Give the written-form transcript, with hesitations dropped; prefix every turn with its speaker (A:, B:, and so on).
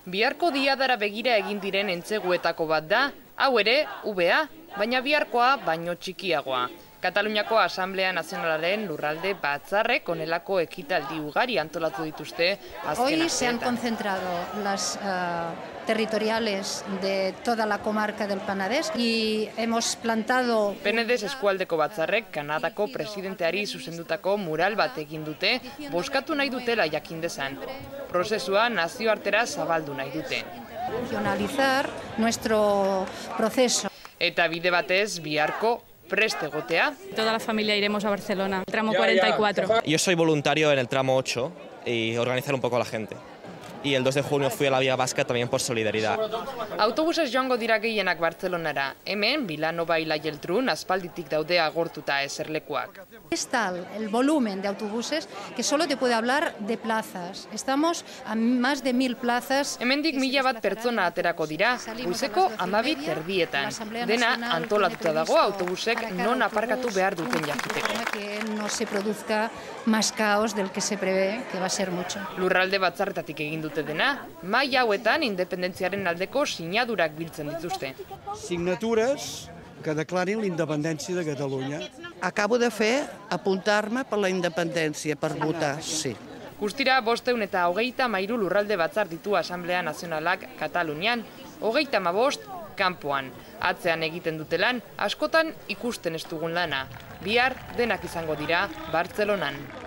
A: Biharko diadara begira egin diren entzeguetako bat da, hau ere, UBA, baina biharkoa baino txikiagoa. Kataluniako Asamblea Nazionalaren lurralde batzarrek onelako ekitaldi ugari antolatu dituzte azken
B: Hoy se han
A: asteetan.
B: concentrado las territoriales de toda la comarca del Penedès y hemos plantado...
A: Penedès eskualdeko batzarrek Kanadako presidenteari zuzendutako mural bat egin dute, bozkatu nahi dutela jakin dezan. Prozesua nazioartera zabaldu nahi dute.
B: Regionalizar nuestro proceso.
A: Eta bide batez biharko prest egotea.
C: Toda la familia iremos a Barcelona, el tramo 44.
D: Yo soy voluntario en el tramo 8 y organizar un poco a la gente. Y el 2 de junio fui a la Vía Vasca también por solidaridad.
A: Autobusez joango dira gehienak Bartzelonara. Hemen, Vilanova y la Geltrú aspalditik daude agortuta eserlekuak.
B: Es tal el volumen de autobuses que solo te puede hablar de plazas. Estamos a más de 1000 plazas.
A: Hemendik 1000 bat pertsona aterako dira, goizeko 12 erdietan. Dena antolatuta dago autobusek non aparkatu behar duten jakiteko.
B: Que no se produzca más caos del que se prevé, que va a ser mucho.
A: Lurralde batzarretatik egin dute dena, mai hauetan independentziaren aldeko sinadurak biltzen dituzte.
E: Signatures que declarin la independència de Catalunya.
F: Acabo de fer apuntar-me per la independència, per votar, sí.
A: Guztira 523 lurralde batzar ditu Asamblea Nazionalak Katalunian, 35 kanpoan. Atzean egiten dute lan, askotan ikusten ez dugun lana. Bihar denak izango dira Bartzelonan.